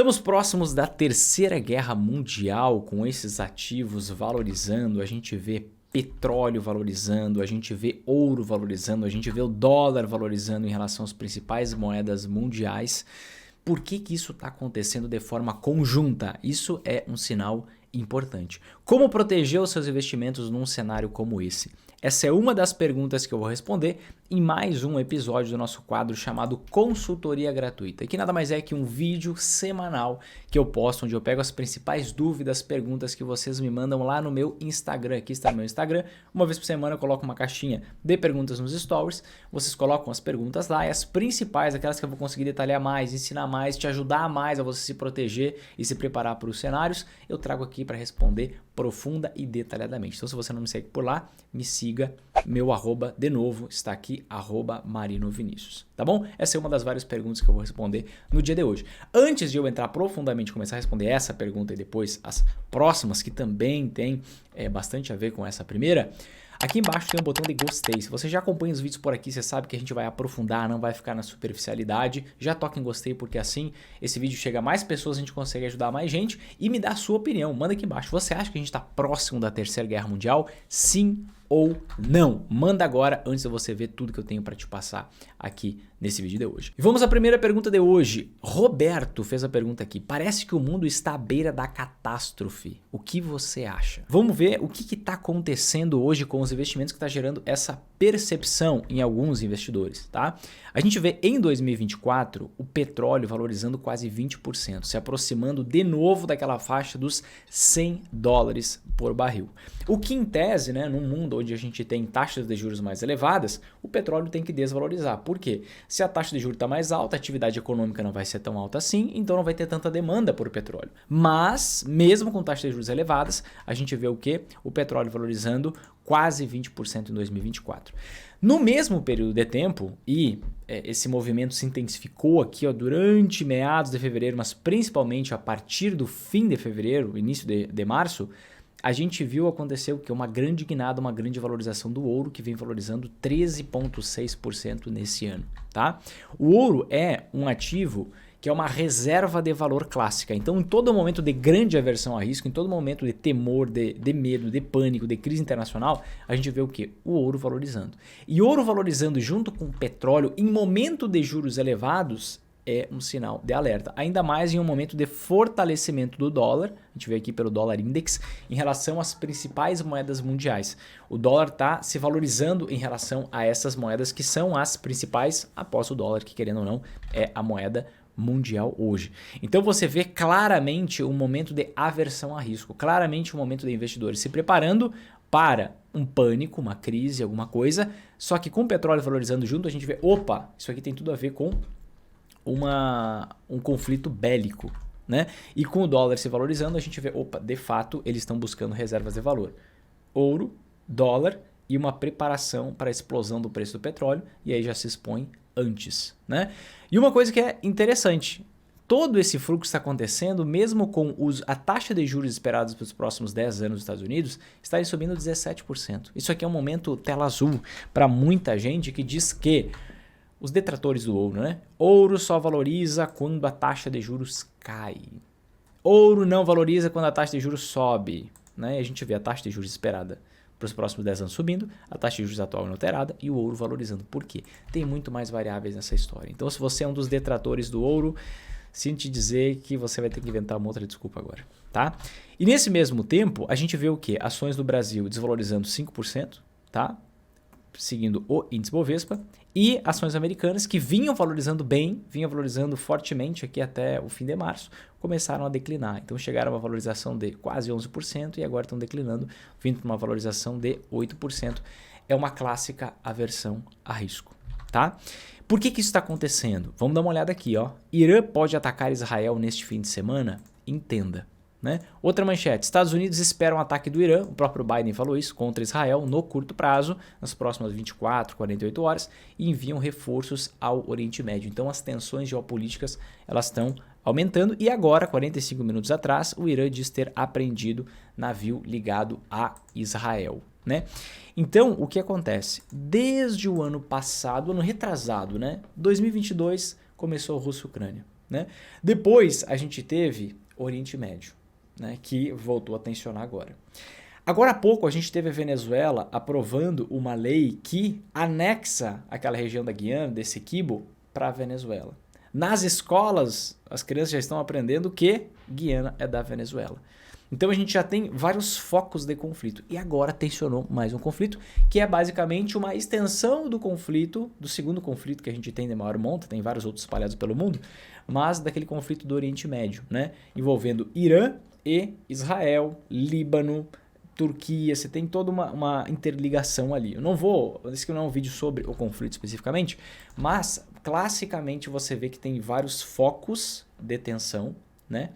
Estamos próximos da Terceira Guerra Mundial, com esses ativos valorizando, a gente vê petróleo valorizando, a gente vê ouro valorizando, a gente vê o dólar valorizando em relação às principais moedas mundiais. Por que isso está acontecendo de forma conjunta? Isso é um sinal importante. Como proteger os seus investimentos num cenário como esse? Essa é uma das perguntas que eu vou responder em mais um episódio do nosso quadro chamado Consultoria Gratuita, que nada mais é que um vídeo semanal que eu posto, onde eu pego as principais dúvidas, perguntas que vocês me mandam lá no meu Instagram. Aqui está no meu Instagram. Uma vez por semana eu coloco uma caixinha de perguntas nos stories, vocês colocam as perguntas lá e as principais, aquelas que eu vou conseguir detalhar mais, ensinar mais, te ajudar mais a você se proteger e se preparar para os cenários, eu trago aqui para responder profunda e detalhadamente. Então, se você não me segue por lá, me siga, meu arroba de novo está aqui, arroba Marino Vinícius, tá bom? Essa é uma das várias perguntas que eu vou responder no dia de hoje. Antes de eu entrar profundamente e começar a responder essa pergunta e depois as próximas, que também tem bastante a ver com essa primeira, aqui embaixo tem um botão de gostei. Se você já acompanha os vídeos por aqui, você sabe que a gente vai aprofundar, não vai ficar na superficialidade. Já toca em gostei, porque assim esse vídeo chega a mais pessoas, a gente consegue ajudar mais gente. E me dá a sua opinião, manda aqui embaixo. Você acha que a gente está próximo da Terceira Guerra Mundial? Sim ou não? Manda agora, antes de você ver tudo que eu tenho para te passar aqui nesse vídeo de hoje. E vamos à primeira pergunta de hoje. Roberto fez a pergunta aqui. Parece que o mundo está à beira da catástrofe. O que você acha? Vamos ver o que está acontecendo hoje com os investimentos que está gerando essa percepção em alguns investidores, tá? A gente vê em 2024 o petróleo valorizando quase 20%, se aproximando de novo daquela faixa dos $100 por barril. O que em tese, né, num mundo onde a gente tem taxas de juros mais elevadas, o petróleo tem que desvalorizar. Por quê? Se a taxa de juros está mais alta, a atividade econômica não vai ser tão alta assim, então não vai ter tanta demanda por petróleo. Mas, mesmo com taxas de juros elevadas, a gente vê o quê? O petróleo valorizando quase 20% em 2024. No mesmo período de tempo, e esse movimento se intensificou aqui durante meados de fevereiro, mas principalmente a partir do fim de fevereiro, início de março, a gente viu acontecer o que? Uma grande guinada, uma grande valorização do ouro, que vem valorizando 13,6% nesse ano. Tá? O ouro é um ativo que é uma reserva de valor clássica. Então, em todo momento de grande aversão a risco, em todo momento de temor, de medo, de pânico, de crise internacional, a gente vê o quê? O ouro valorizando. E ouro valorizando junto com o petróleo em momento de juros elevados é um sinal de alerta. Ainda mais em um momento de fortalecimento do dólar, a gente vê aqui pelo dólar index, em relação às principais moedas mundiais. O dólar está se valorizando em relação a essas moedas que são as principais após o dólar, que querendo ou não é a moeda mundial hoje. Então você vê claramente um momento de aversão a risco, claramente um momento de investidores se preparando para um pânico, uma crise, alguma coisa, só que com o petróleo valorizando junto, a gente vê, opa, isso aqui tem tudo a ver com um conflito bélico, né? E com o dólar se valorizando, a gente vê, opa, de fato, eles estão buscando reservas de valor. Ouro, dólar e uma preparação para a explosão do preço do petróleo, e aí já se expõe antes, né? E uma coisa que é interessante, todo esse fluxo está acontecendo mesmo com a taxa de juros esperados para os próximos 10 anos dos Estados Unidos estarem subindo 17%. Isso aqui é um momento tela azul para muita gente que diz que os detratores do ouro, né? Ouro só valoriza quando a taxa de juros cai. Ouro não valoriza quando a taxa de juros sobe, né? E a gente vê a taxa de juros esperada para os próximos 10 anos subindo, a taxa de juros atual inalterada e o ouro valorizando. Por quê? Tem muito mais variáveis nessa história. Então, se você é um dos detratores do ouro, sinto te dizer que você vai ter que inventar uma outra desculpa agora, tá? E nesse mesmo tempo, a gente vê o quê? Ações do Brasil desvalorizando 5%, tá? Seguindo o índice Bovespa, e ações americanas que vinham valorizando bem, vinham valorizando fortemente aqui até o fim de março, começaram a declinar. Então chegaram a uma valorização de quase 11% e agora estão declinando, vindo para uma valorização de 8%. É uma clássica aversão a risco, tá? Por que isso está acontecendo? Vamos dar uma olhada aqui, ó. Irã pode atacar Israel neste fim de semana? Entenda. Né? Outra manchete, Estados Unidos esperam um ataque do Irã, o próprio Biden falou isso, contra Israel no curto prazo, nas próximas 24, 48 horas, e enviam reforços ao Oriente Médio. Então as tensões geopolíticas elas estão aumentando e agora, 45 minutos atrás, o Irã diz ter apreendido navio ligado a Israel. Né? Então, o que acontece? Desde o ano passado, ano retrasado, né? 2022, começou a Rússia e Ucrânia. né? Depois a gente teve Oriente Médio, né? Que voltou a tensionar agora. Agora há pouco a gente teve a Venezuela aprovando uma lei que anexa aquela região da Guiana, desse Essequibo, para a Venezuela. Nas escolas, as crianças já estão aprendendo que Guiana é da Venezuela. Então a gente já tem vários focos de conflito. E agora tensionou mais um conflito, que é basicamente uma extensão do conflito, do segundo conflito que a gente tem de maior monta, tem vários outros espalhados pelo mundo, mas daquele conflito do Oriente Médio, né? Envolvendo Irã e Israel, Líbano, Turquia, você tem toda uma interligação ali. Eu não vou, esse aqui não é um vídeo sobre o conflito especificamente, mas classicamente você vê que tem vários focos de tensão, né?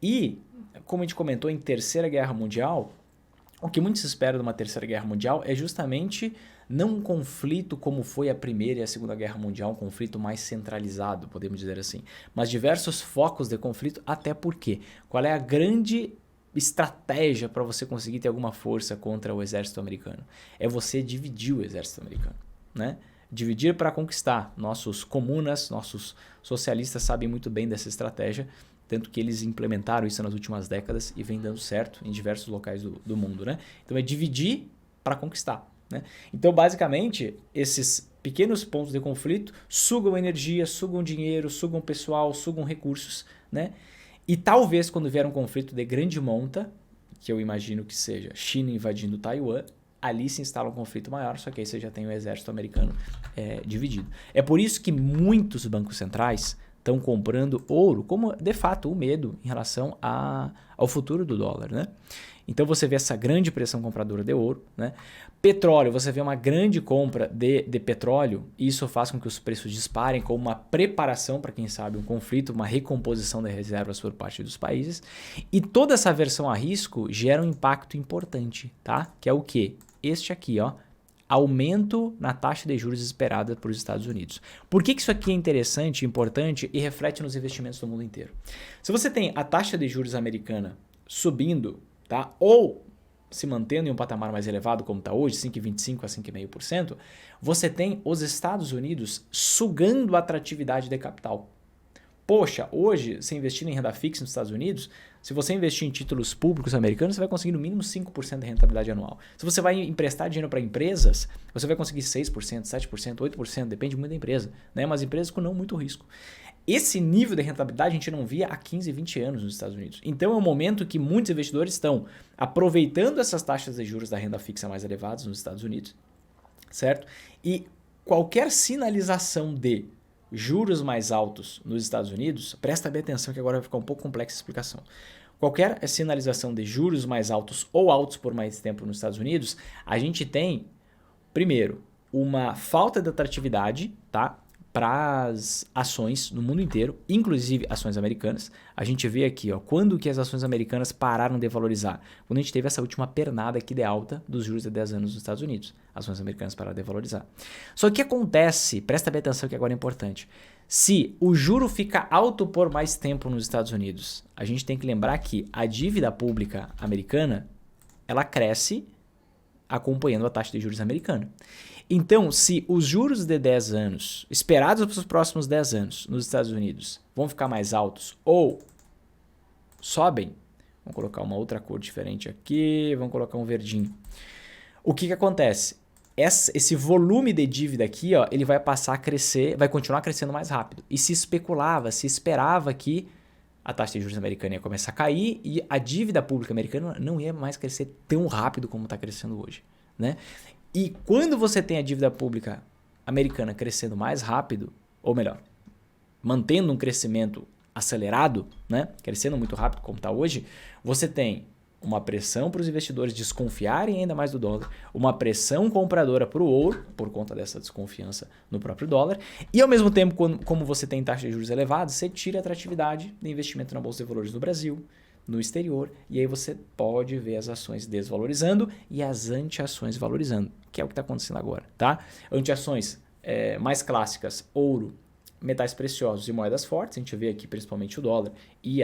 E, como a gente comentou em Terceira Guerra Mundial, o que muitos esperam de uma Terceira Guerra Mundial é justamente não um conflito como foi a Primeira e a Segunda Guerra Mundial, um conflito mais centralizado, podemos dizer assim, mas diversos focos de conflito, até porque qual é a grande estratégia para você conseguir ter alguma força contra o exército americano? É você dividir o exército americano, né? Dividir para conquistar. Nossos comunas, nossos socialistas sabem muito bem dessa estratégia, tanto que eles implementaram isso nas últimas décadas e vem dando certo em diversos locais do mundo, né? Então é dividir para conquistar, né? Então basicamente esses pequenos pontos de conflito sugam energia, sugam dinheiro, sugam pessoal, sugam recursos, né? E talvez quando vier um conflito de grande monta, que eu imagino que seja China invadindo Taiwan, ali se instala um conflito maior, só que aí você já tem o exército americano dividido. É por isso que muitos bancos centrais estão comprando ouro como, de fato, o medo em relação ao futuro do dólar, né? Então você vê essa grande pressão compradora de ouro, né? Petróleo, você vê uma grande compra de petróleo, e isso faz com que os preços disparem como uma preparação para, quem sabe, um conflito, uma recomposição das reservas por parte dos países. E toda essa aversão a risco gera um impacto importante, tá? Que é o quê? Este aqui, ó. Aumento na taxa de juros esperada para os Estados Unidos. Por que isso aqui é interessante, importante e reflete nos investimentos do mundo inteiro? Se você tem a taxa de juros americana subindo, tá? Ou se mantendo em um patamar mais elevado como está hoje, 5,25% a 5,5%, você tem os Estados Unidos sugando a atratividade de capital. Poxa, hoje, se investir em renda fixa nos Estados Unidos, se você investir em títulos públicos americanos, você vai conseguir no mínimo 5% de rentabilidade anual. Se você vai emprestar dinheiro para empresas, você vai conseguir 6%, 7%, 8%, depende muito da empresa, né? Mas empresas com não muito risco. Esse nível de rentabilidade a gente não via há 15, 20 anos nos Estados Unidos. Então é um momento que muitos investidores estão aproveitando essas taxas de juros da renda fixa mais elevadas nos Estados Unidos, certo? E qualquer sinalização de juros mais altos nos Estados Unidos, presta bem atenção que agora vai ficar um pouco complexa a explicação. Qualquer sinalização de juros mais altos ou altos por mais tempo nos Estados Unidos, a gente tem, primeiro, uma falta de atratividade, tá? Para as ações no mundo inteiro, inclusive ações americanas. A gente vê aqui, ó, quando que as ações americanas pararam de valorizar? Quando a gente teve essa última pernada aqui de alta dos juros de 10 anos nos Estados Unidos. Ações americanas pararam de valorizar. Só que o que acontece, presta bem atenção que agora é importante, se o juro fica alto por mais tempo nos Estados Unidos, a gente tem que lembrar que a dívida pública americana, ela cresce acompanhando a taxa de juros americana. Então, se os juros de 10 anos, esperados para os próximos 10 anos nos Estados Unidos, vão ficar mais altos ou sobem, vamos colocar uma outra cor diferente aqui, vamos colocar um verdinho. O que acontece? Esse volume de dívida aqui, ó, ele vai passar a crescer, vai continuar crescendo mais rápido. E se esperava que a taxa de juros americana ia começar a cair e a dívida pública americana não ia mais crescer tão rápido como está crescendo hoje, né? E quando você tem a dívida pública americana crescendo mais rápido, ou melhor, mantendo um crescimento acelerado, né? Crescendo muito rápido como está hoje, você tem uma pressão para os investidores desconfiarem ainda mais do dólar, uma pressão compradora para o ouro, por conta dessa desconfiança no próprio dólar, e ao mesmo tempo, como você tem taxa de juros elevadas, você tira a atratividade de investimento na Bolsa de Valores do Brasil, no exterior, e aí você pode ver as ações desvalorizando e as anti-ações valorizando, que é o que está acontecendo agora, tá? Anti-ações mais clássicas, ouro, metais preciosos e moedas fortes, a gente vê aqui principalmente o dólar e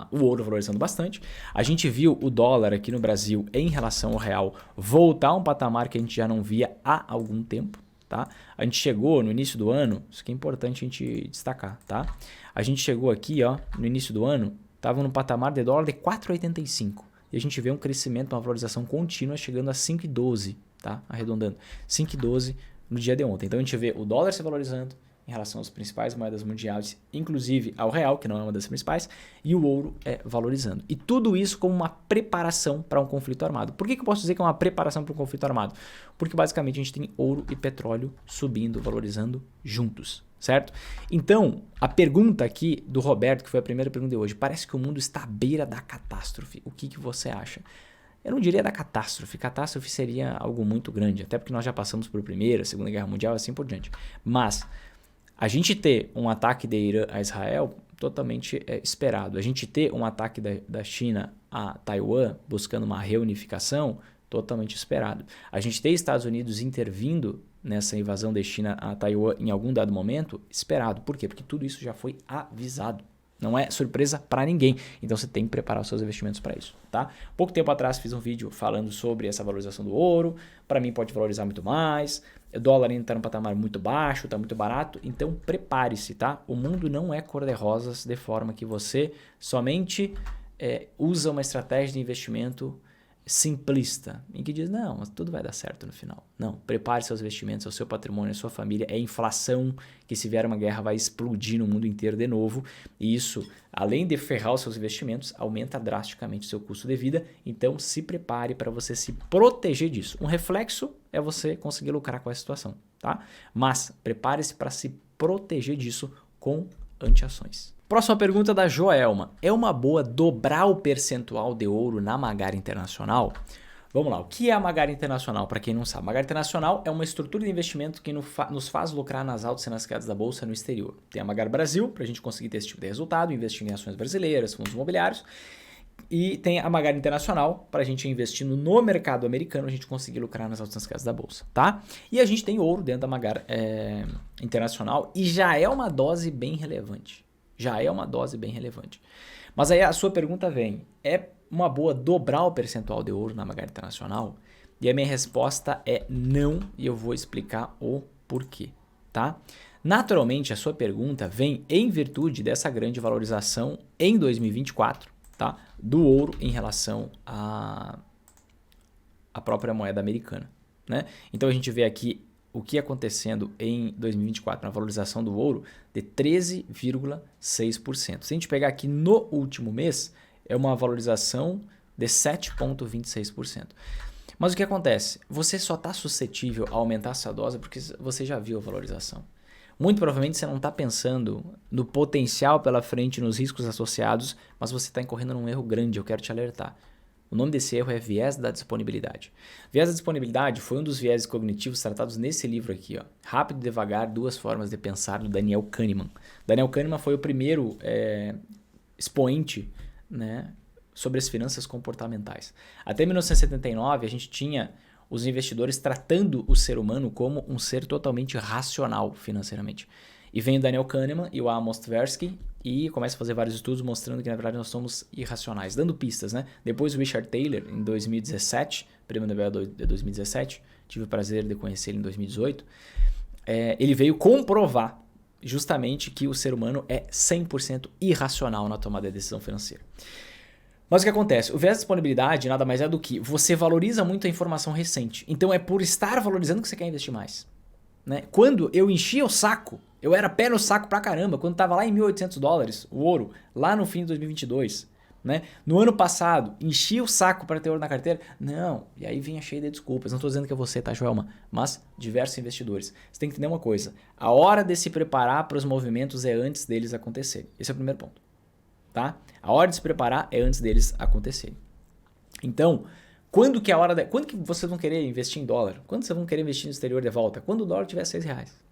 o ouro valorizando bastante. A gente viu o dólar aqui no Brasil em relação ao real voltar a um patamar que a gente já não via há algum tempo, tá? A gente chegou no início do ano, isso aqui é importante a gente destacar, tá? A gente chegou aqui, ó, no início do ano, estava no patamar de dólar de 4,85 e a gente vê um crescimento, uma valorização contínua chegando a 5,12, tá? Arredondando, 5,12 no dia de ontem. Então a gente vê o dólar se valorizando em relação às principais moedas mundiais, inclusive ao real, que não é uma das principais, e o ouro valorizando. E tudo isso como uma preparação para um conflito armado. Por que eu posso dizer que é uma preparação para um conflito armado? Porque basicamente a gente tem ouro e petróleo subindo, valorizando juntos, certo? Então, a pergunta aqui do Roberto, que foi a primeira pergunta de hoje, parece que o mundo está à beira da catástrofe. O que você acha? Eu não diria da catástrofe. Catástrofe seria algo muito grande, até porque nós já passamos por Primeira, Segunda Guerra Mundial e assim por diante. Mas a gente ter um ataque de Irã a Israel, totalmente esperado. A gente ter um ataque da China a Taiwan, buscando uma reunificação, totalmente esperado. A gente ter Estados Unidos intervindo nessa invasão da China a Taiwan em algum dado momento, esperado. Por quê? Porque tudo isso já foi avisado. Não é surpresa para ninguém. Então você tem que preparar os seus investimentos para isso, tá? Pouco tempo atrás fiz um vídeo falando sobre essa valorização do ouro. Para mim pode valorizar muito mais. O dólar ainda está num patamar muito baixo, está muito barato. Então prepare-se, tá? O mundo não é cor-de-rosas de forma que você somente usa uma estratégia de investimento simplista, em que diz, não, mas tudo vai dar certo no final. Não, prepare seus investimentos, o seu patrimônio, a sua família. É inflação que, se vier uma guerra, vai explodir no mundo inteiro de novo. E isso, além de ferrar os seus investimentos, aumenta drasticamente o seu custo de vida. Então, se prepare para você se proteger disso. Um reflexo é você conseguir lucrar com essa situação, tá? Mas prepare-se para se proteger disso com anti-ações. Próxima pergunta da Joelma. É uma boa dobrar o percentual de ouro na Magari Internacional? Vamos lá, o que é a Magari Internacional? Para quem não sabe, a Magari Internacional é uma estrutura de investimento que nos faz lucrar nas altas e nas quedas da Bolsa no exterior. Tem a Magari Brasil, para a gente conseguir ter esse tipo de resultado, investir em ações brasileiras, fundos imobiliários. E tem a Magari Internacional, para a gente investindo no mercado americano, a gente conseguir lucrar nas altas e nas quedas da Bolsa, tá? E a gente tem ouro dentro da Magari Internacional e já é uma dose bem relevante. Já é uma dose bem relevante. Mas aí a sua pergunta vem, é uma boa dobrar o percentual de ouro na Magari Internacional? E a minha resposta é não, e eu vou explicar o porquê, tá? Naturalmente, a sua pergunta vem em virtude dessa grande valorização em 2024, tá? Do ouro em relação à própria moeda americana, né? Então a gente vê aqui o que acontecendo em 2024 na valorização do ouro de 13,6%. Se a gente pegar aqui no último mês, é uma valorização de 7,26%. Mas o que acontece? Você só está suscetível a aumentar a sua dose porque você já viu a valorização. Muito provavelmente você não está pensando no potencial pela frente, nos riscos associados, mas você está incorrendo num erro grande, eu quero te alertar. O nome desse erro é viés da disponibilidade. Viés da disponibilidade foi um dos viéses cognitivos tratados nesse livro aqui, ó. Rápido e Devagar, Duas Formas de Pensar, do Daniel Kahneman. Daniel Kahneman foi o primeiro expoente, né, sobre as finanças comportamentais. Até 1979, a gente tinha os investidores tratando o ser humano como um ser totalmente racional financeiramente. E vem o Daniel Kahneman e o Amos Tversky e começa a fazer vários estudos mostrando que, na verdade, nós somos irracionais, dando pistas, né? Depois o Richard Taylor, em 2017, prêmio Nobel de 2017, tive o prazer de conhecer ele em 2018, ele veio comprovar justamente que o ser humano é 100% irracional na tomada de decisão financeira. Mas o que acontece? O viés de disponibilidade nada mais é do que você valoriza muito a informação recente. Então é por estar valorizando que você quer investir mais, né? Quando eu enchia o saco, eu era pé no saco pra caramba, quando estava lá em $1.800 o ouro, lá no fim de 2022, né? No ano passado, enchia o saco para ter ouro na carteira? Não, e aí vinha cheio de desculpas. Não estou dizendo que é você, tá, Joelma? Mas diversos investidores. Você tem que entender uma coisa, a hora de se preparar para os movimentos é antes deles acontecerem. Esse é o primeiro ponto, tá? A hora de se preparar é antes deles acontecerem. Então, quando que vocês vão querer investir em dólar? Quando vocês vão querer investir no exterior de volta? Quando o dólar tiver R$6.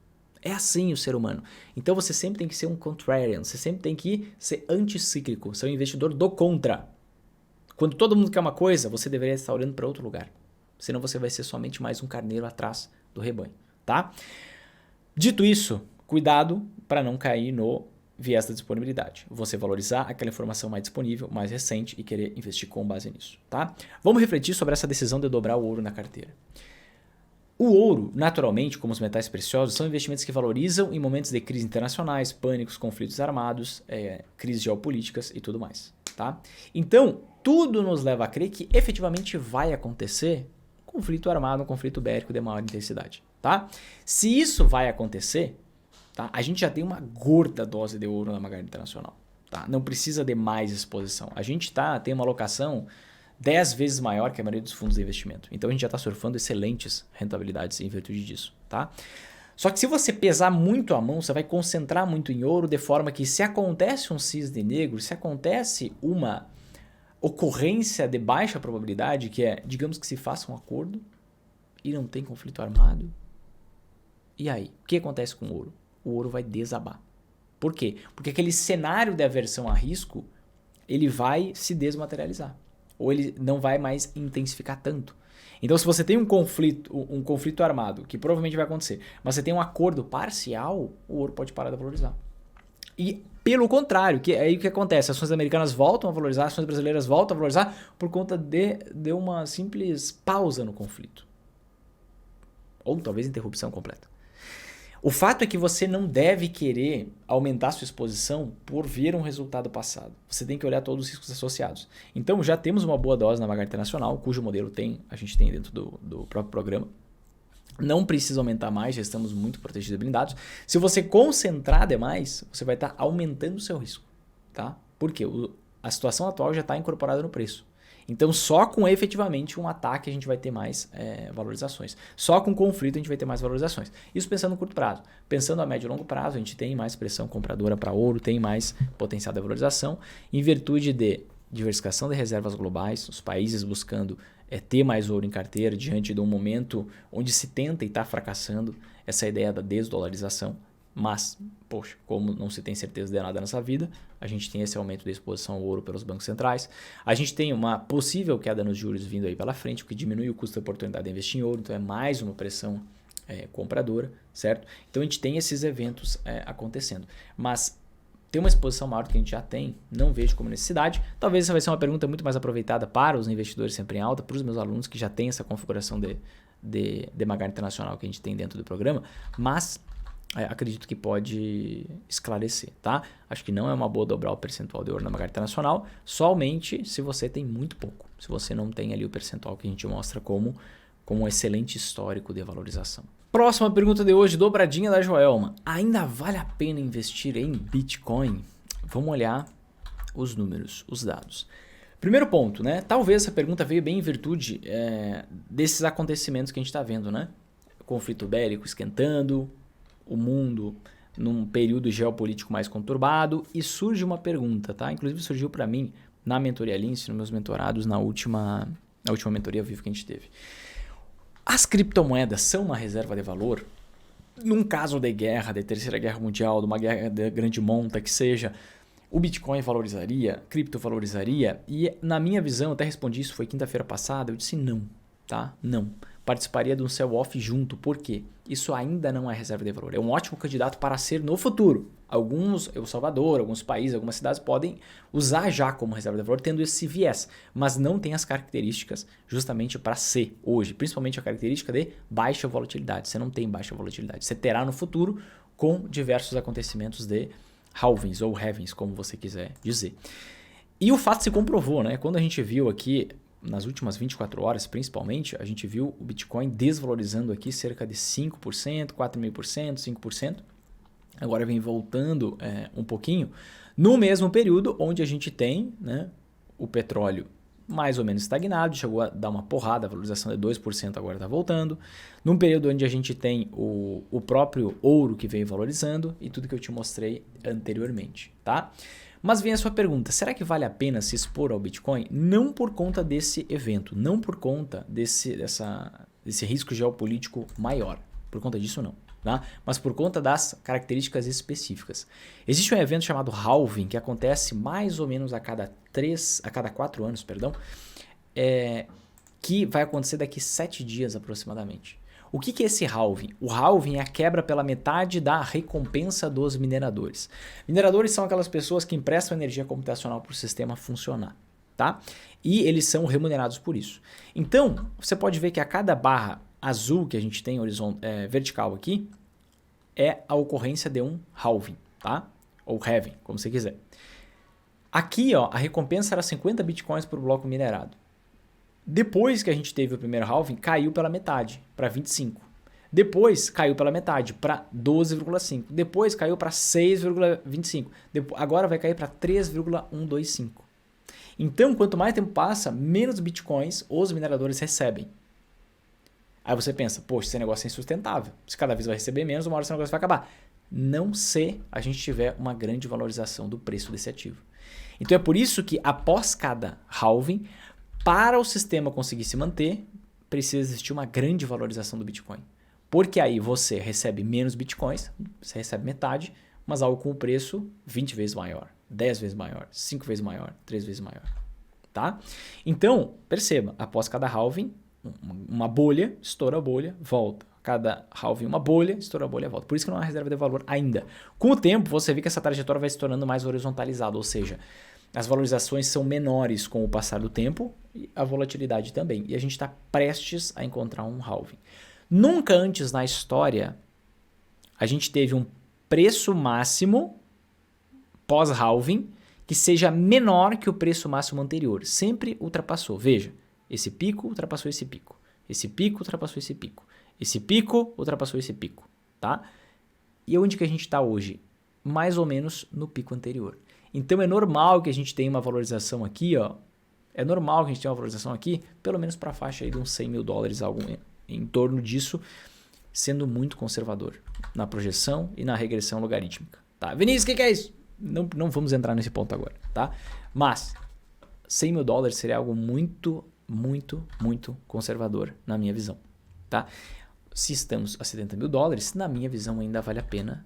É assim o ser humano. Então você sempre tem que ser um contrarian, você sempre tem que ser anticíclico, ser um investidor do contra. Quando todo mundo quer uma coisa, você deveria estar olhando para outro lugar. Senão você vai ser somente mais um carneiro atrás do rebanho, tá? Dito isso, cuidado para não cair no viés da disponibilidade. Você valorizar aquela informação mais disponível, mais recente e querer investir com base nisso, tá? Vamos refletir sobre essa decisão de dobrar o ouro na carteira. O ouro, naturalmente, como os metais preciosos, são investimentos que valorizam em momentos de crises internacionais, pânicos, conflitos armados, crises geopolíticas e tudo mais. Tá? Então, tudo nos leva a crer que efetivamente vai acontecer conflito armado, um conflito bélico de maior intensidade. Tá? Se isso vai acontecer, tá? A gente já tem uma gorda dose de ouro na Magarda Internacional. Tá? Não precisa de mais exposição. A gente tem uma alocação 10 vezes maior que a maioria dos fundos de investimento. Então a gente já está surfando excelentes rentabilidades em virtude disso. Tá? Só que se você pesar muito a mão, você vai concentrar muito em ouro, de forma que se acontece um cisne negro, se acontece uma ocorrência de baixa probabilidade, que é, digamos que se faça um acordo e não tem conflito armado, e aí? O que acontece com o ouro? O ouro vai desabar. Por quê? Porque aquele cenário de aversão a risco, ele vai se desmaterializar. Ou ele não vai mais intensificar tanto. Então, se você tem um conflito armado, que provavelmente vai acontecer, mas você tem um acordo parcial, o ouro pode parar de valorizar. E, pelo contrário, aí o que acontece? As ações americanas voltam a valorizar, as ações brasileiras voltam a valorizar por conta de uma simples pausa no conflito. Ou talvez interrupção completa. O fato é que você não deve querer aumentar sua exposição por ver um resultado passado. Você tem que olhar todos os riscos associados. Então, já temos uma boa dose na Magarda Internacional, cujo modelo a gente tem dentro do próprio programa. Não precisa aumentar mais, já estamos muito protegidos e blindados. Se você concentrar demais, você vai estar aumentando o seu risco. Tá? Por quê? A situação atual já está incorporada no preço. Então, só com efetivamente um ataque a gente vai ter mais valorizações. Só com conflito a gente vai ter mais valorizações. Isso pensando no curto prazo. Pensando a médio e longo prazo, a gente tem mais pressão compradora para ouro, tem mais potencial de valorização, em virtude de diversificação de reservas globais, os países buscando ter mais ouro em carteira diante de um momento onde se tenta e está fracassando essa ideia da desdolarização. Mas, poxa, como não se tem certeza de nada nessa vida, a gente tem esse aumento da exposição ao ouro pelos bancos centrais. A gente tem uma possível queda nos juros vindo aí pela frente, o que diminui o custo da oportunidade de investir em ouro, então é mais uma pressão compradora, certo? Então a gente tem esses eventos acontecendo. Mas ter uma exposição maior do que a gente já tem, não vejo como necessidade. Talvez essa vai ser uma pergunta muito mais aproveitada para os investidores sempre em alta, para os meus alunos que já têm essa configuração de Magarda Internacional que a gente tem dentro do programa, mas acredito que pode esclarecer, tá? Acho que não é uma boa dobrar o percentual de ouro na Magarda Internacional, somente se você tem muito pouco. Se você não tem ali o percentual que a gente mostra como um excelente histórico de valorização. Próxima pergunta de hoje, dobradinha da Joelma. Ainda vale a pena investir em Bitcoin? Vamos olhar os números, os dados. Primeiro ponto, né? Talvez essa pergunta veio bem em virtude desses acontecimentos que a gente está vendo, né? Conflito bélico esquentando, o mundo num período geopolítico mais conturbado, e surge uma pergunta, tá? Inclusive surgiu para mim na mentoria Lince, nos meus mentorados, na última mentoria ao vivo que a gente teve. As criptomoedas são uma reserva de valor? Num caso de guerra, de terceira guerra mundial, de uma guerra de grande monta que seja, o Bitcoin valorizaria, cripto valorizaria? E na minha visão, eu até respondi isso, foi quinta-feira passada, eu disse não, tá? Não. Participaria de um sell-off junto. Por quê? Isso ainda não é reserva de valor. É um ótimo candidato para ser no futuro. El Salvador, alguns países, algumas cidades podem usar já como reserva de valor, tendo esse viés, mas não tem as características justamente para ser hoje, principalmente a característica de baixa volatilidade. Você não tem baixa volatilidade. Você terá no futuro com diversos acontecimentos de halvings ou halvings, como você quiser dizer. E o fato se comprovou, né? Quando a gente viu aqui nas últimas 24 horas, principalmente, a gente viu o Bitcoin desvalorizando aqui cerca de 5%, 4,5%, 5%. Agora vem voltando um pouquinho. No mesmo período onde a gente tem, né, o petróleo mais ou menos estagnado, chegou a dar uma porrada, a valorização de 2%, agora está voltando. Num período onde a gente tem o próprio ouro que veio valorizando e tudo que eu te mostrei anteriormente, tá? Mas vem a sua pergunta, será que vale a pena se expor ao Bitcoin? Não por conta desse evento, não por conta desse risco geopolítico maior, por conta disso não, tá? Mas por conta das características específicas. Existe um evento chamado halving, que acontece mais ou menos a cada 4 anos, que vai acontecer daqui 7 dias aproximadamente. O que é esse halving? O halving é a quebra pela metade da recompensa dos mineradores. Mineradores são aquelas pessoas que emprestam energia computacional para o sistema funcionar, tá? E eles são remunerados por isso. Então, você pode ver que a cada barra azul que a gente tem vertical aqui é a ocorrência de um halving, tá? Ou halving, como você quiser. Aqui, ó, a recompensa era 50 bitcoins por bloco minerado. Depois que a gente teve o primeiro halving, caiu pela metade, para 25. Depois caiu pela metade, para 12,5. Depois caiu para 6,25. Agora vai cair para 3,125. Então, quanto mais tempo passa, menos bitcoins os mineradores recebem. Aí você pensa, poxa, esse negócio é insustentável. Se cada vez vai receber menos, uma hora esse negócio vai acabar. Não se a gente tiver uma grande valorização do preço desse ativo. Então é por isso que após cada halving, para o sistema conseguir se manter, precisa existir uma grande valorização do Bitcoin. Porque aí você recebe menos Bitcoins, você recebe metade, mas algo com o preço 20 vezes maior, 10 vezes maior, 5 vezes maior, 3 vezes maior. Tá? Então, perceba, após cada halving, uma bolha, estoura a bolha, volta. Cada halving uma bolha, estoura a bolha, volta. Por isso que não é uma reserva de valor ainda. Com o tempo, você vê que essa trajetória vai se tornando mais horizontalizada, ou seja, as valorizações são menores com o passar do tempo e a volatilidade também. E a gente está prestes a encontrar um halving. Nunca antes na história a gente teve um preço máximo pós-halving que seja menor que o preço máximo anterior. Sempre ultrapassou. Veja, esse pico ultrapassou esse pico. Esse pico ultrapassou esse pico. Esse pico ultrapassou esse pico. Tá? E onde que a gente está hoje? Mais ou menos no pico anterior. Então é normal que a gente tenha uma valorização aqui, ó. É normal que a gente tenha uma valorização aqui, pelo menos para a faixa aí de uns 100 mil dólares, algo em torno disso, sendo muito conservador na projeção e na regressão logarítmica. Tá? Vinícius, o que é isso? Não vamos entrar nesse ponto agora, tá? Mas 100 mil dólares seria algo muito, muito, muito conservador na minha visão, tá? Se estamos a 70 mil dólares, na minha visão ainda vale a pena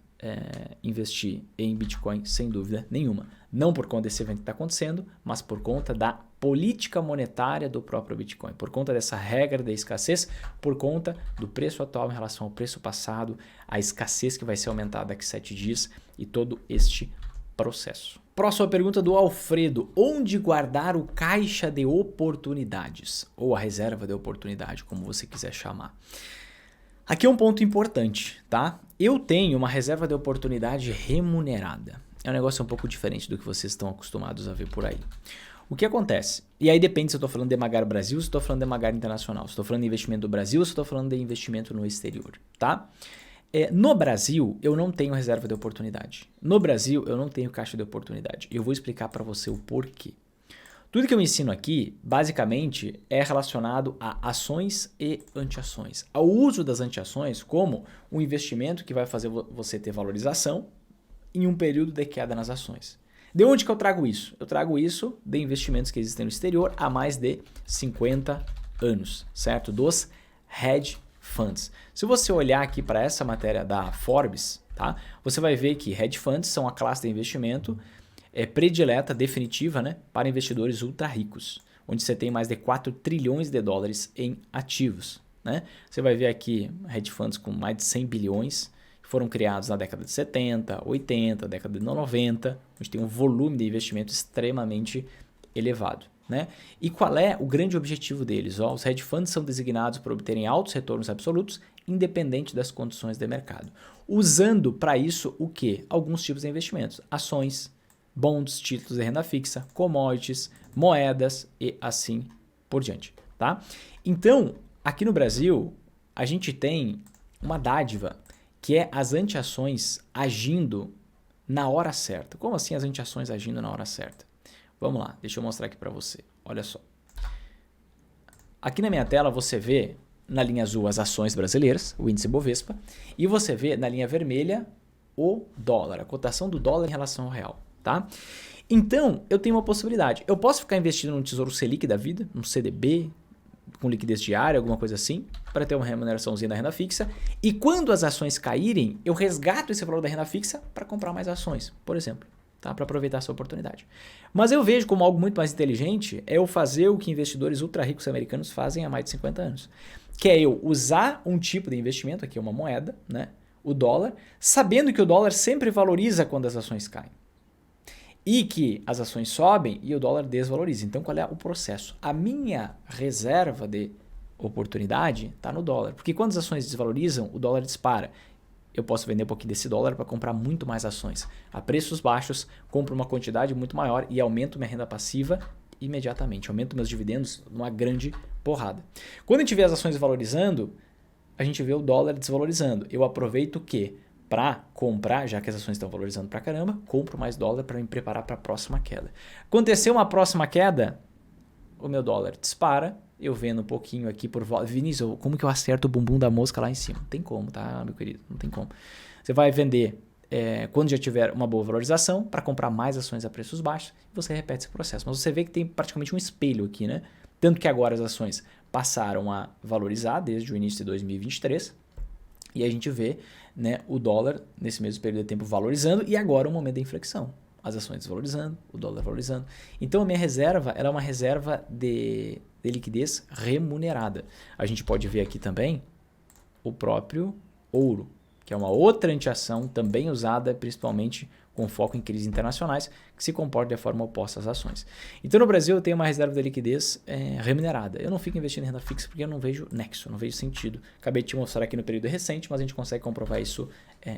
investir em Bitcoin sem dúvida nenhuma. Não por conta desse evento que está acontecendo, mas por conta da política monetária do próprio Bitcoin, por conta dessa regra da escassez, por conta do preço atual em relação ao preço passado, a escassez que vai ser aumentada daqui a 7 dias e todo este processo. Próxima pergunta do Alfredo. Onde guardar o caixa de oportunidades? Ou a reserva de oportunidade, como você quiser chamar. Aqui é um ponto importante, tá? Eu tenho uma reserva de oportunidade remunerada. É um negócio um pouco diferente do que vocês estão acostumados a ver por aí. O que acontece? E aí depende se eu estou falando de Magar Brasil, se eu estou falando de Magar Internacional, se estou falando de investimento do Brasil ou se eu estou falando de investimento no exterior, tá? No Brasil, eu não tenho reserva de oportunidade. No Brasil, eu não tenho caixa de oportunidade. Eu vou explicar para você o porquê. Tudo que eu ensino aqui, basicamente, é relacionado a ações e anti-ações. Ao uso das anti-ações como um investimento que vai fazer você ter valorização em um período de queda nas ações. De onde que eu trago isso? Eu trago isso de investimentos que existem no exterior há mais de 50 anos, certo? Dos hedge funds. Se você olhar aqui para essa matéria da Forbes, tá? Você vai ver que hedge funds são a classe de investimento predileta, definitiva, né, para investidores ultra ricos, onde você tem mais de 4 trilhões de dólares em ativos. Né? Você vai ver aqui hedge funds com mais de 100 bilhões, que foram criados na década de 70, 80, década de 90, onde tem um volume de investimento extremamente elevado. Né? E qual é o grande objetivo deles? Os hedge funds são designados para obterem altos retornos absolutos, independente das condições de mercado. Usando para isso o quê? Alguns tipos de investimentos, ações, bonds, títulos de renda fixa, commodities, moedas e assim por diante, tá? Então, aqui no Brasil, a gente tem uma dádiva que é as anti-ações agindo na hora certa. Como assim as anti-ações agindo na hora certa? Vamos lá, deixa eu mostrar aqui para você. Olha só. Aqui na minha tela você vê na linha azul as ações brasileiras, o índice Bovespa, e você vê na linha vermelha o dólar, a cotação do dólar em relação ao real. Tá? Então, eu tenho uma possibilidade. Eu posso ficar investindo num Tesouro Selic da vida, num CDB, com liquidez diária, alguma coisa assim, para ter uma remuneraçãozinha da renda fixa. E quando as ações caírem, eu resgato esse valor da renda fixa para comprar mais ações, por exemplo, tá? Para aproveitar essa oportunidade. Mas eu vejo como algo muito mais inteligente é eu fazer o que investidores ultra ricos americanos fazem há mais de 50 anos. Que é eu usar um tipo de investimento, aqui é uma moeda, né? O dólar, sabendo que o dólar sempre valoriza quando as ações caem. E que as ações sobem e o dólar desvaloriza. Então, qual é o processo? A minha reserva de oportunidade está no dólar. Porque quando as ações desvalorizam, o dólar dispara. Eu posso vender um pouquinho desse dólar para comprar muito mais ações. A preços baixos, compro uma quantidade muito maior e aumento minha renda passiva imediatamente. Aumento meus dividendos numa grande porrada. Quando a gente vê as ações valorizando, a gente vê o dólar desvalorizando. Eu aproveito que para comprar, já que as ações estão valorizando pra caramba, compro mais dólar para me preparar para a próxima queda. Aconteceu uma próxima queda, o meu dólar dispara, eu vendo um pouquinho aqui por volta. Vinícius, como que eu acerto o bumbum da mosca lá em cima? Não tem como, tá, meu querido? Não tem como. Você vai vender quando já tiver uma boa valorização para comprar mais ações a preços baixos e você repete esse processo. Mas você vê que tem praticamente um espelho aqui, né? Tanto que agora as ações passaram a valorizar desde o início de 2023 e a gente vê, né, o dólar nesse mesmo período de tempo valorizando e agora o momento da inflexão. As ações desvalorizando, o dólar valorizando. Então a minha reserva ela é uma reserva de liquidez remunerada. A gente pode ver aqui também o próprio ouro, que é uma outra antiação também usada principalmente com foco em crises internacionais, que se comporta de forma oposta às ações. Então no Brasil eu tenho uma reserva de liquidez remunerada. Eu não fico investindo em renda fixa porque eu não vejo nexo, não vejo sentido. Acabei de te mostrar aqui no período recente, mas a gente consegue comprovar isso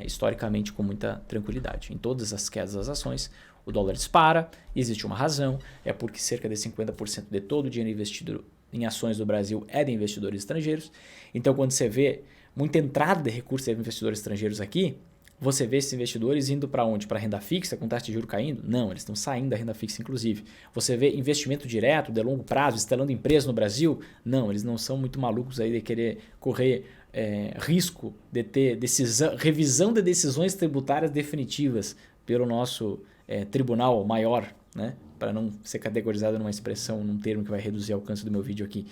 historicamente com muita tranquilidade. Em todas as quedas das ações, o dólar dispara, existe uma razão, é porque cerca de 50% de todo o dinheiro investido em ações do Brasil é de investidores estrangeiros. Então quando você vê muita entrada de recursos de investidores estrangeiros aqui, você vê esses investidores indo para onde? Para a renda fixa, com taxa de juros caindo? Não, eles estão saindo da renda fixa, inclusive. Você vê investimento direto, de longo prazo, instalando empresas no Brasil? Não, eles não são muito malucos aí de querer correr risco de ter revisão de decisões tributárias definitivas pelo nosso tribunal maior, né? Para não ser categorizado numa expressão, num termo que vai reduzir o alcance do meu vídeo aqui.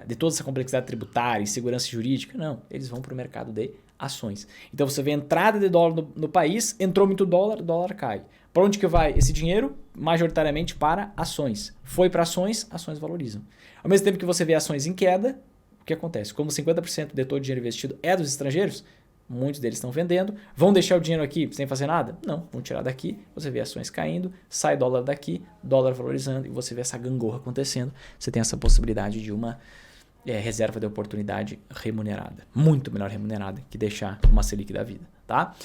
De toda essa complexidade tributária e segurança jurídica, não, eles vão para o mercado de ações. Então você vê a entrada de dólar no país, entrou muito dólar, dólar cai. Para onde que vai esse dinheiro? Majoritariamente para ações. Foi para ações, ações valorizam. Ao mesmo tempo que você vê ações em queda, o que acontece? Como 50% de todo o dinheiro investido é dos estrangeiros, muitos deles estão vendendo, vão deixar o dinheiro aqui sem fazer nada? Não, vão tirar daqui, você vê ações caindo, sai dólar daqui, dólar valorizando e você vê essa gangorra acontecendo. Você tem essa possibilidade de uma reserva de oportunidade remunerada, muito melhor remunerada que deixar uma Selic da vida, tá?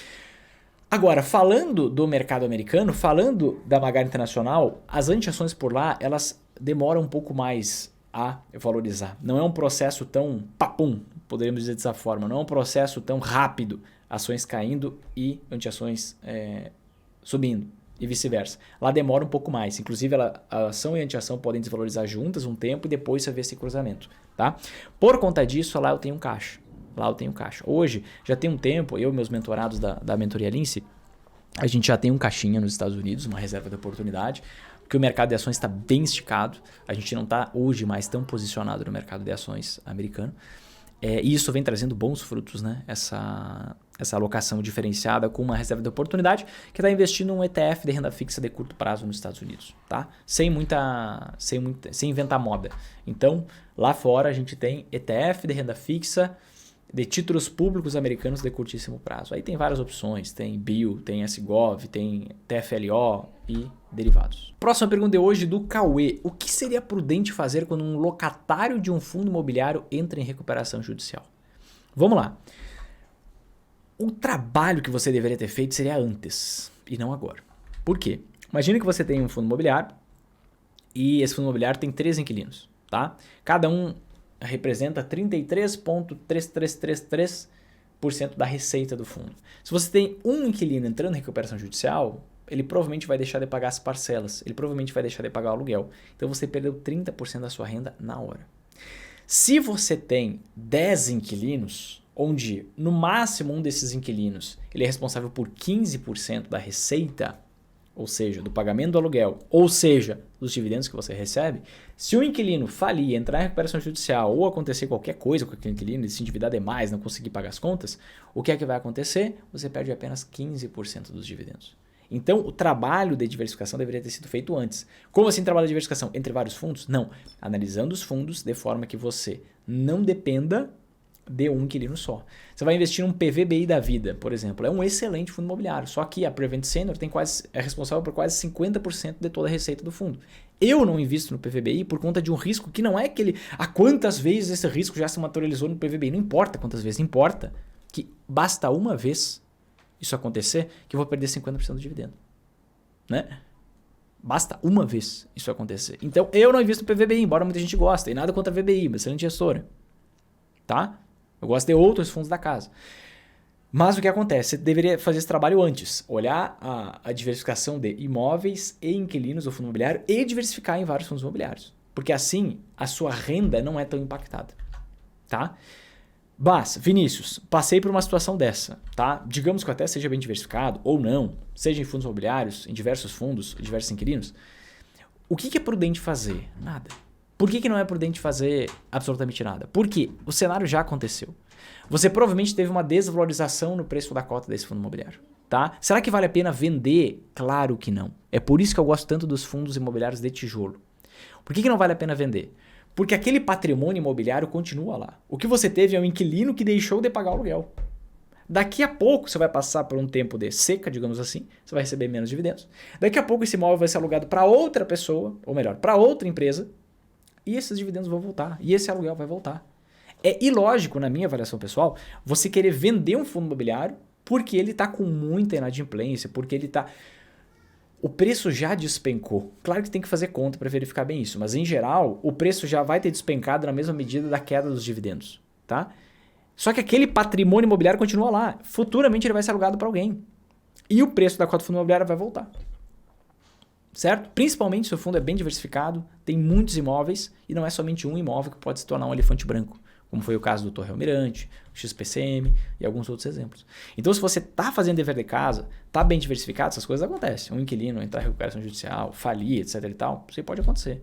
Agora, falando do mercado americano, falando da Magar Internacional, as antiações por lá, elas demoram um pouco mais a valorizar. Não é um processo tão papum, poderíamos dizer dessa forma, não é um processo tão rápido, ações caindo e antiações subindo. E vice-versa. Lá demora um pouco mais. Inclusive, a ação e a antiação podem desvalorizar juntas um tempo e depois você vê esse cruzamento. Tá? Por conta disso, lá eu tenho caixa. Hoje, já tem um tempo, eu e meus mentorados da mentoria Lince, a gente já tem um caixinha nos Estados Unidos, uma reserva de oportunidade, porque o mercado de ações está bem esticado. A gente não está hoje mais tão posicionado no mercado de ações americano. E isso vem trazendo bons frutos, né? Essa alocação diferenciada com uma reserva de oportunidade que está investindo em um ETF de renda fixa de curto prazo nos Estados Unidos, tá? Sem inventar moda. Então, lá fora a gente tem ETF de renda fixa de títulos públicos americanos de curtíssimo prazo. Aí tem várias opções, tem BIL, tem SGOV, tem TFLO e derivados. Próxima pergunta de hoje do Cauê. O que seria prudente fazer quando um locatário de um fundo imobiliário entra em recuperação judicial? Vamos lá. O trabalho que você deveria ter feito seria antes e não agora. Por quê? Imagina que você tem um fundo imobiliário e esse fundo imobiliário tem 3 inquilinos, tá? Cada um representa 33,3333% da receita do fundo. Se você tem um inquilino entrando em recuperação judicial, ele provavelmente vai deixar de pagar as parcelas, ele provavelmente vai deixar de pagar o aluguel. Então você perdeu 30% da sua renda na hora. Se você tem 10 inquilinos, onde no máximo um desses inquilinos ele é responsável por 15% da receita, ou seja, do pagamento do aluguel, ou seja, dos dividendos que você recebe, se o inquilino falir, entrar em recuperação judicial ou acontecer qualquer coisa com aquele inquilino, ele se endividar demais, não conseguir pagar as contas, o que é que vai acontecer? Você perde apenas 15% dos dividendos. Então, o trabalho de diversificação deveria ter sido feito antes. Como assim trabalho de diversificação? Entre vários fundos? Não. Analisando os fundos de forma que você não dependa de um inquilino só. Você vai investir num PVBI da vida, por exemplo. É um excelente fundo imobiliário. Só que a Prevent Senior é responsável por quase 50% de toda a receita do fundo. Eu não invisto no PVBI por conta de um risco que não é aquele... quantas vezes esse risco já se materializou no PVBI? Não importa quantas vezes. Importa que basta uma vez isso acontecer que eu vou perder 50% do dividendo. Né? Basta uma vez isso acontecer. Então, eu não invisto no PVBI, embora muita gente goste. E nada contra a VBI, uma excelente gestora. Tá? Eu gosto de outros fundos da casa. Mas o que acontece? Você deveria fazer esse trabalho antes. Olhar a diversificação de imóveis e inquilinos do fundo imobiliário e diversificar em vários fundos imobiliários. Porque assim, a sua renda não é tão impactada. Tá? Mas, Vinícius, passei por uma situação dessa, tá? Digamos que eu até seja bem diversificado ou não, seja em fundos imobiliários, em diversos fundos, diversos inquilinos. O que é prudente fazer? Nada. Por que não é prudente fazer absolutamente nada? Porque o cenário já aconteceu. Você provavelmente teve uma desvalorização no preço da cota desse fundo imobiliário, tá? Será que vale a pena vender? Claro que não. É por isso que eu gosto tanto dos fundos imobiliários de tijolo. Por que não vale a pena vender? Porque aquele patrimônio imobiliário continua lá. O que você teve é um inquilino que deixou de pagar o aluguel. Daqui a pouco você vai passar por um tempo de seca, digamos assim, você vai receber menos dividendos. Daqui a pouco esse imóvel vai ser alugado para outra pessoa, ou melhor, para outra empresa, e esses dividendos vão voltar, e esse aluguel vai voltar. É ilógico, na minha avaliação pessoal, você querer vender um fundo imobiliário porque ele está com muita inadimplência, porque ele está... O preço já despencou. Claro que tem que fazer conta para verificar bem isso, mas em geral, o preço já vai ter despencado na mesma medida da queda dos dividendos, tá? Só que aquele patrimônio imobiliário continua lá. Futuramente ele vai ser alugado para alguém. E o preço da cota do fundo imobiliário vai voltar. Certo? Principalmente se o fundo é bem diversificado, tem muitos imóveis e não é somente um imóvel que pode se tornar um elefante branco, como foi o caso do Torre Almirante, o XPCM e alguns outros exemplos. Então, se você está fazendo dever de casa, está bem diversificado, essas coisas acontecem. Um inquilino entrar em recuperação judicial, falir, etc. e tal, isso aí pode acontecer.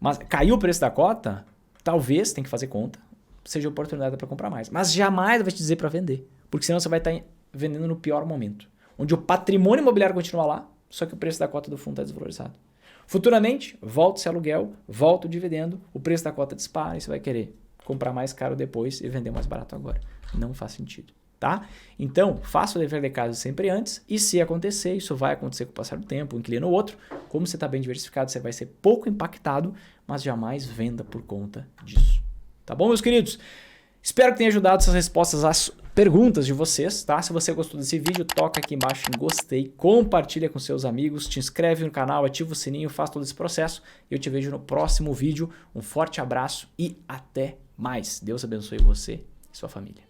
Mas caiu o preço da cota, talvez, tem que fazer conta, seja oportunidade para comprar mais. Mas jamais vai te dizer para vender, porque senão você vai estar vendendo no pior momento, onde o patrimônio imobiliário continua lá, só que o preço da cota do fundo está desvalorizado. Futuramente, volta esse aluguel, volta o dividendo, o preço da cota dispara e você vai querer comprar mais caro depois e vender mais barato agora. Não faz sentido, tá? Então, faça o dever de casa sempre antes e se acontecer, isso vai acontecer com o passar do tempo, um inquilino ou outro, como você está bem diversificado, você vai ser pouco impactado, mas jamais venda por conta disso. Tá bom, meus queridos? Espero que tenha ajudado essas respostas às perguntas de vocês, tá? Se você gostou desse vídeo, toca aqui embaixo em gostei, compartilha com seus amigos, te inscreve no canal, ativa o sininho, faz todo esse processo. Eu te vejo no próximo vídeo. Um forte abraço e até mais. Deus abençoe você e sua família.